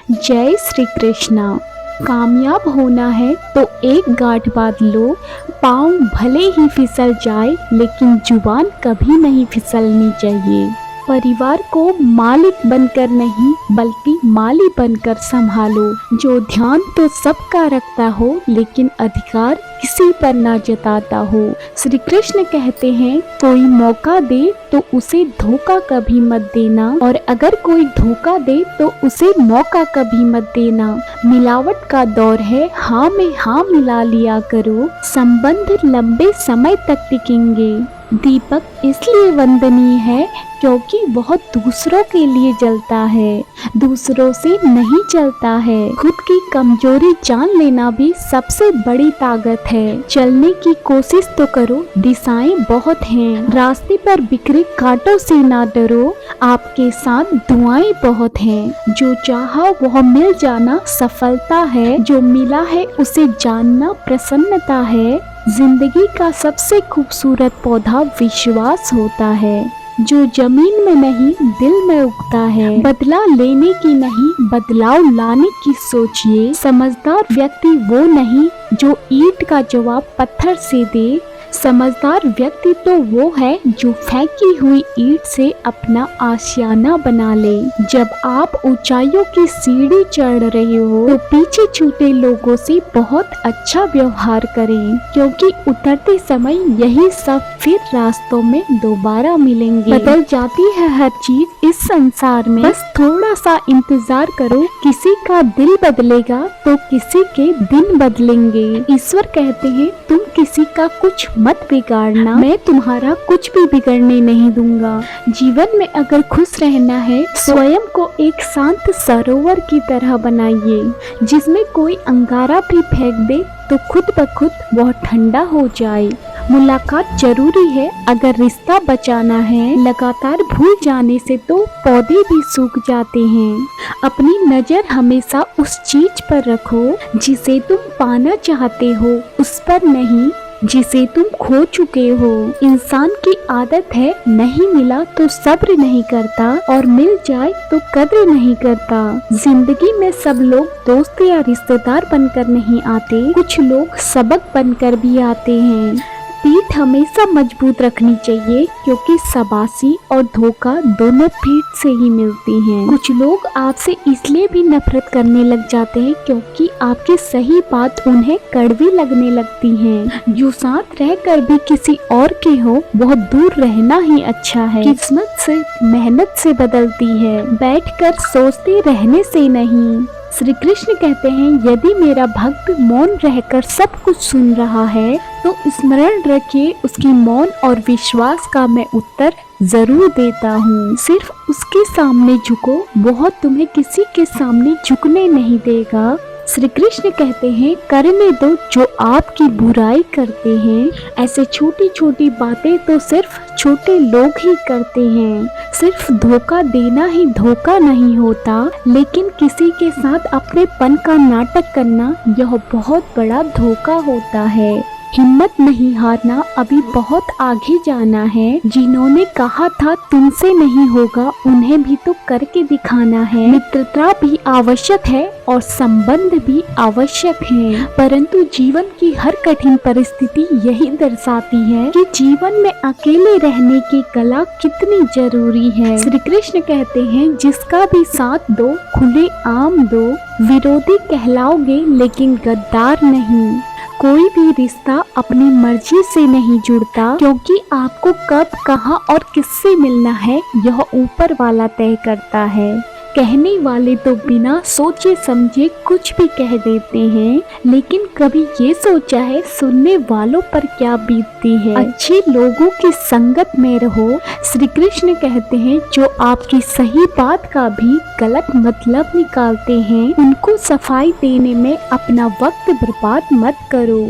जय श्री कृष्णा। कामयाब होना है तो एक गांठ बांध लो। पाँव भले ही फिसल जाए लेकिन जुबान कभी नहीं फिसलनी चाहिए। परिवार को मालिक बनकर नहीं बल्कि माली बनकर संभालो। जो ध्यान तो सबका रखता हो लेकिन अधिकार किसी पर ना जताता हो। श्री कृष्ण कहते हैं कोई मौका दे तो उसे धोखा कभी मत देना, और अगर कोई धोखा दे तो उसे मौका कभी मत देना। मिलावट का दौर है, हाँ में हाँ मिला लिया करो, संबंध लंबे समय तक टिकेंगे। दीपक इसलिए वंदनीय है क्योंकि वह दूसरों के लिए जलता है, दूसरों से नहीं चलता है। खुद की कमजोरी जान लेना भी सबसे बड़ी ताकत है। चलने की कोशिश तो करो, दिशाएं बहुत हैं। रास्ते पर बिखरे कांटों से ना डरो, आपके साथ दुआएं बहुत हैं। जो चाहा वह मिल जाना सफलता है, जो मिला है उसे जानना प्रसन्नता है। जिंदगी का सबसे खूबसूरत पौधा विश्वास होता है, जो जमीन में नहीं दिल में उगता है। बदला लेने की नहीं बदलाव लाने की सोचिए। समझदार व्यक्ति वो नहीं जो ईंट का जवाब पत्थर से दे, समझदार व्यक्ति तो वो है जो फेंकी हुई ईंट से अपना आशियाना बना ले। जब आप ऊंचाइयों की सीढ़ी चढ़ रहे हो तो पीछे छूटे लोगों से बहुत अच्छा व्यवहार करें, क्योंकि उतरते समय यही सब फिर रास्तों में दोबारा मिलेंगे। बदल जाती है हर चीज इस संसार में, बस थोड़ा सा इंतजार करो। किसी का दिल बदलेगा तो किसी के दिन बदलेंगे। ईश्वर कहते हैं तुम किसी का कुछ मत बिगाड़ना, मैं तुम्हारा कुछ भी बिगड़ने नहीं दूंगा। जीवन में अगर खुश रहना है, स्वयं को एक शांत सरोवर की तरह बनाइए, जिसमें कोई अंगारा भी फेंक दे तो खुद ब खुद वह ठंडा हो जाए। मुलाकात जरूरी है अगर रिश्ता बचाना है, लगातार भूल जाने से तो पौधे भी सूख जाते हैं। अपनी नजर हमेशा उस चीज पर रखो जिसे तुम पाना चाहते हो, उस पर नहीं जिसे तुम खो चुके हो। इंसान की आदत है नहीं मिला तो सब्र नहीं करता, और मिल जाए तो कद्र नहीं करता। जिंदगी में सब लोग दोस्त या रिश्तेदार बनकर नहीं आते, कुछ लोग सबक बनकर भी आते हैं। पीठ हमेशा मजबूत रखनी चाहिए, क्योंकि शाबाशी और धोखा दोनों पीठ से ही मिलती हैं। कुछ लोग आपसे इसलिए भी नफरत करने लग जाते हैं क्योंकि आपकी सही बात उन्हें कड़वी लगने लगती है। जो साथ रहकर भी किसी और के हो वह दूर रहना ही अच्छा है। किस्मत से मेहनत से बदलती है, बैठकर सोचते रहने से नहीं। श्री कृष्ण कहते हैं यदि मेरा भक्त मौन रहकर सब कुछ सुन रहा है तो स्मरण रखिए उसकी मौन और विश्वास का मैं उत्तर जरूर देता हूँ। सिर्फ उसके सामने झुको, वह तुम्हें किसी के सामने झुकने नहीं देगा। श्री कृष्ण कहते हैं करने दो जो आपकी बुराई करते हैं। ऐसे छोटी छोटी बातें तो सिर्फ छोटे लोग ही करते हैं। सिर्फ धोखा देना ही धोखा नहीं होता, लेकिन किसी के साथ अपनेपन का नाटक करना यह बहुत बड़ा धोखा होता है। हिम्मत नहीं हारना, अभी बहुत आगे जाना है। जिन्होंने कहा था तुमसे नहीं होगा, उन्हें भी तो करके दिखाना है। मित्रता भी आवश्यक है और संबंध भी आवश्यक है, परंतु जीवन की हर कठिन परिस्थिति यही दर्शाती है कि जीवन में अकेले रहने की कला कितनी जरूरी है। श्री कृष्ण कहते हैं जिसका भी साथ दो खुले आम दो, विरोधी कहलाओगे लेकिन गद्दार नहीं। कोई भी रिश्ता अपनी मर्जी से नहीं जुड़ता, क्योंकि आपको कब कहाँ और किससे मिलना है यह ऊपर वाला तय करता है। कहने वाले तो बिना सोचे समझे कुछ भी कह देते हैं, लेकिन कभी ये सोचा है सुनने वालों पर क्या बीतती है। अच्छे लोगों की संगत में रहो। श्री कृष्ण कहते हैं जो आपकी सही बात का भी गलत मतलब निकालते हैं, उनको सफाई देने में अपना वक्त बर्बाद मत करो।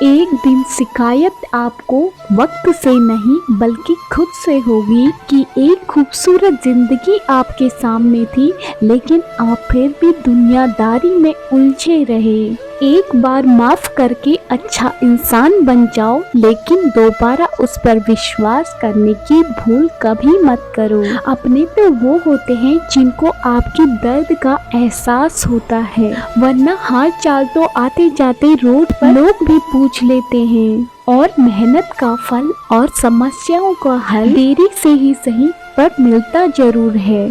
एक दिन शिकायत आपको वक्त से नहीं बल्कि खुद से होगी कि एक खूबसूरत जिंदगी आपके सामने थी, लेकिन आप फिर भी दुनियादारी में उलझे रहे। एक बार माफ करके अच्छा इंसान बन जाओ, लेकिन दोबारा उस पर विश्वास करने की भूल कभी मत करो। अपने तो वो होते हैं जिनको आपके दर्द का एहसास होता है, वरना हाल चाल तो आते जाते रोड पर लोग भी पूछ लेते हैं। और मेहनत का फल और समस्याओं का हल देरी से ही सही पर मिलता जरूर है।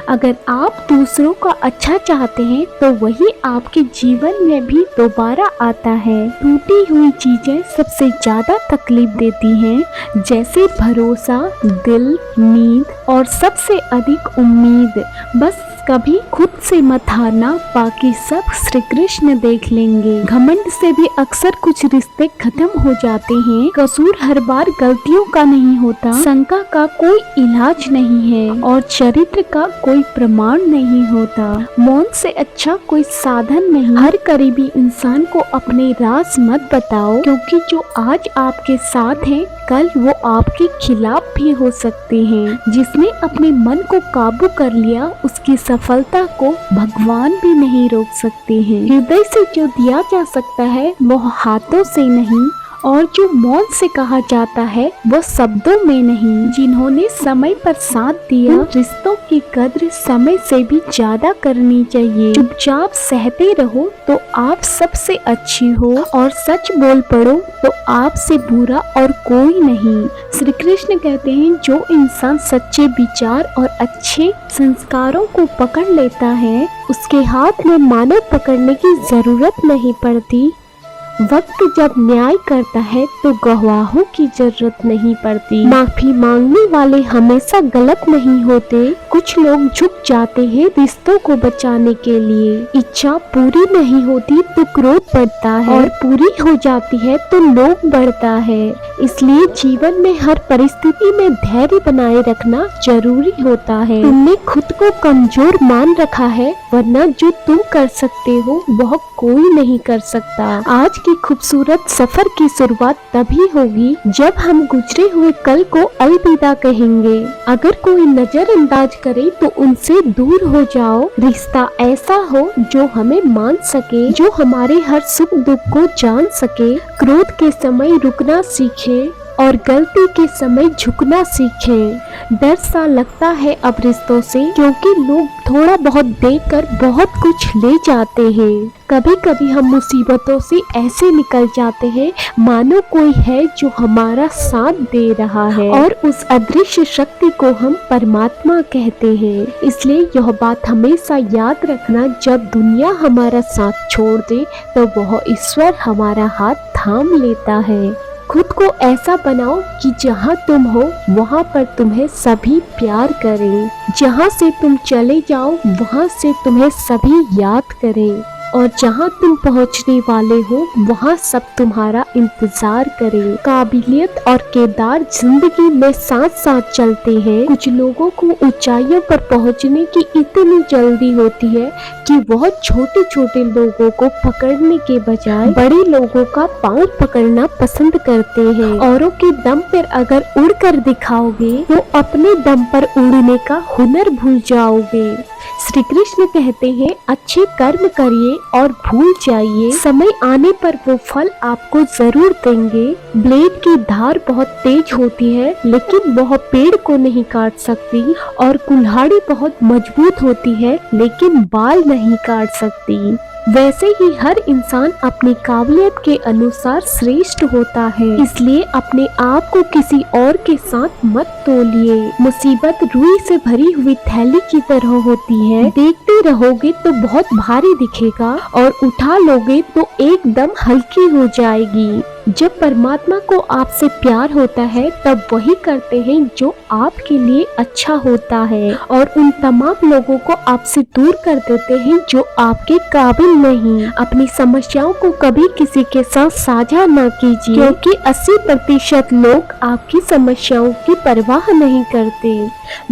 अगर आप दूसरों का अच्छा चाहते हैं तो वही आपके जीवन में भी दोबारा आता है। टूटी हुई चीजें सबसे ज्यादा तकलीफ देती हैं, जैसे भरोसा, दिल, नींद और सबसे अधिक उम्मीद। बस कभी खुद से मत हारना, बाकी सब श्री कृष्ण देख लेंगे। घमंड से भी अक्सर कुछ रिश्ते खत्म हो जाते हैं। कसूर हर बार गलतियों का नहीं होता, शंका का कोई इलाज नहीं है और चरित्र का कोई प्रमाण नहीं होता। मौन से अच्छा कोई साधन नहीं। हर करीबी इंसान को अपने राज मत बताओ, क्योंकि जो आज आपके साथ हैं कल वो आपके खिलाफ भी हो सकते हैं। जिसने अपने मन को काबू कर लिया उसकी सफलता को भगवान भी नहीं रोक सकते हैं। हृदय से जो दिया जा सकता है वो हाथों से नहीं, और जो मौन से कहा जाता है वो शब्दों में नहीं। जिन्होंने समय पर साथ दिया, रिश्तों की कद्र समय से भी ज्यादा करनी चाहिए। चुपचाप सहते रहो तो आप सबसे अच्छी हो, और सच बोल पड़ो तो आपसे बुरा और कोई नहीं। श्री कृष्ण कहते हैं, जो इंसान सच्चे विचार और अच्छे संस्कारों को पकड़ लेता है उसके हाथ में मानव पकड़ने की जरूरत नहीं पड़ती। वक्त जब न्याय करता है तो गवाहों की जरूरत नहीं पड़ती। माफी मांगने वाले हमेशा गलत नहीं होते। कुछ लोग झुक जाते हैं रिश्तों को बचाने के लिए। इच्छा पूरी नहीं होती तो क्रोध बढ़ता है, और पूरी हो जाती है तो लोभ बढ़ता है। इसलिए जीवन में हर परिस्थिति में धैर्य बनाए रखना जरूरी होता है। तुमने खुद को कमजोर मान रखा है, वरना जो तुम कर सकते हो वह कोई नहीं कर सकता। आज की खूबसूरत सफर की शुरुआत तभी होगी जब हम गुजरे हुए कल को अलविदा कहेंगे। अगर कोई नजरअंदाज करे तो उनसे दूर हो जाओ। रिश्ता ऐसा हो जो हमें मान सके, जो हमारे हर सुख दुख को जान सके। क्रोध के समय रुकना सीखे और गलती के समय झुकना सीखें। डर सा लगता है अब रिश्तों से, क्योंकि लोग थोड़ा बहुत देकर बहुत कुछ ले जाते हैं। कभी कभी हम मुसीबतों से ऐसे निकल जाते हैं मानो कोई है जो हमारा साथ दे रहा है, और उस अदृश्य शक्ति को हम परमात्मा कहते हैं। इसलिए यह बात हमेशा याद रखना, जब दुनिया हमारा साथ छोड़ दे तो वह ईश्वर हमारा हाथ थाम लेता है। खुद को ऐसा बनाओ कि जहाँ तुम हो वहाँ पर तुम्हें सभी प्यार करें। जहाँ से तुम चले जाओ वहाँ से तुम्हें सभी याद करें, और जहाँ तुम पहुँचने वाले हो वहाँ सब तुम्हारा इंतजार करें। काबिलियत और किरदार जिंदगी में साथ साथ चलते हैं। कुछ लोगों को ऊंचाइयों पर पहुँचने की इतनी जल्दी होती है कि वह छोटे छोटे लोगों को पकड़ने के बजाय बड़े लोगों का पांव पकड़ना पसंद करते हैं। औरों के दम पर अगर उड़कर दिखाओगे तो अपने दम पर उड़ने का हुनर भूल जाओगे। श्री कृष्ण कहते हैं, अच्छे कर्म करिए और भूल जाइए, समय आने पर वो फल आपको जरूर देंगे। ब्लेड की धार बहुत तेज होती है, लेकिन वह पेड़ को नहीं काट सकती, और कुल्हाड़ी बहुत मजबूत होती है, लेकिन बाल नहीं काट सकती। वैसे ही हर इंसान अपनी काबिलियत के अनुसार श्रेष्ठ होता है। इसलिए अपने आप को किसी और के साथ मत तोलिए। मुसीबत रुई से भरी हुई थैली की तरह होती है। देखते रहोगे तो बहुत भारी दिखेगा, और उठा लोगे तो एकदम हल्की हो जाएगी। जब परमात्मा को आपसे प्यार होता है तब वही करते हैं जो आपके लिए अच्छा होता है, और उन तमाम लोगों को आपसे दूर कर देते हैं जो आपके काबिल नहीं। अपनी समस्याओं को कभी किसी के साथ साझा न कीजिए, क्योंकि 80% लोग आपकी समस्याओं की परवाह नहीं करते।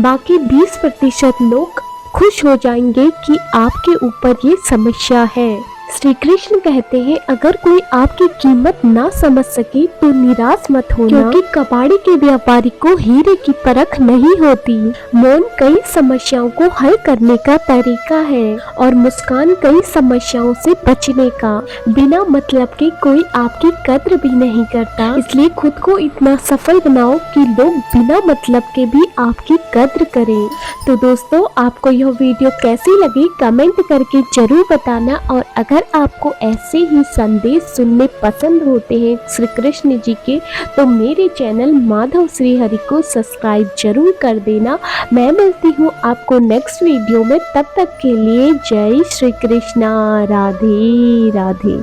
बाकी 20% लोग खुश हो जाएंगे कि आपके ऊपर ये समस्या है। श्री कृष्ण कहते हैं अगर कोई आपकी कीमत ना समझ सके तो निराश मत होना, क्योंकि कबाड़ी के व्यापारी को हीरे की परख नहीं होती। मौन कई समस्याओं को हल करने का तरीका है और मुस्कान कई समस्याओं से बचने का। बिना मतलब के कोई आपकी कद्र भी नहीं करता, इसलिए खुद को इतना सफल बनाओ कि लोग बिना मतलब के भी आपकी कद्र करें। तो दोस्तों, आपको यह वीडियो कैसी लगी कमेंट करके जरूर बताना, और अगर आपको ऐसे ही संदेश सुनने पसंद होते हैं श्री कृष्ण जी के, तो मेरे चैनल माधव श्री हरि को सब्सक्राइब जरूर कर देना। मैं मिलती हूँ आपको नेक्स्ट वीडियो में, तब तक के लिए जय श्री कृष्णा, राधे राधे।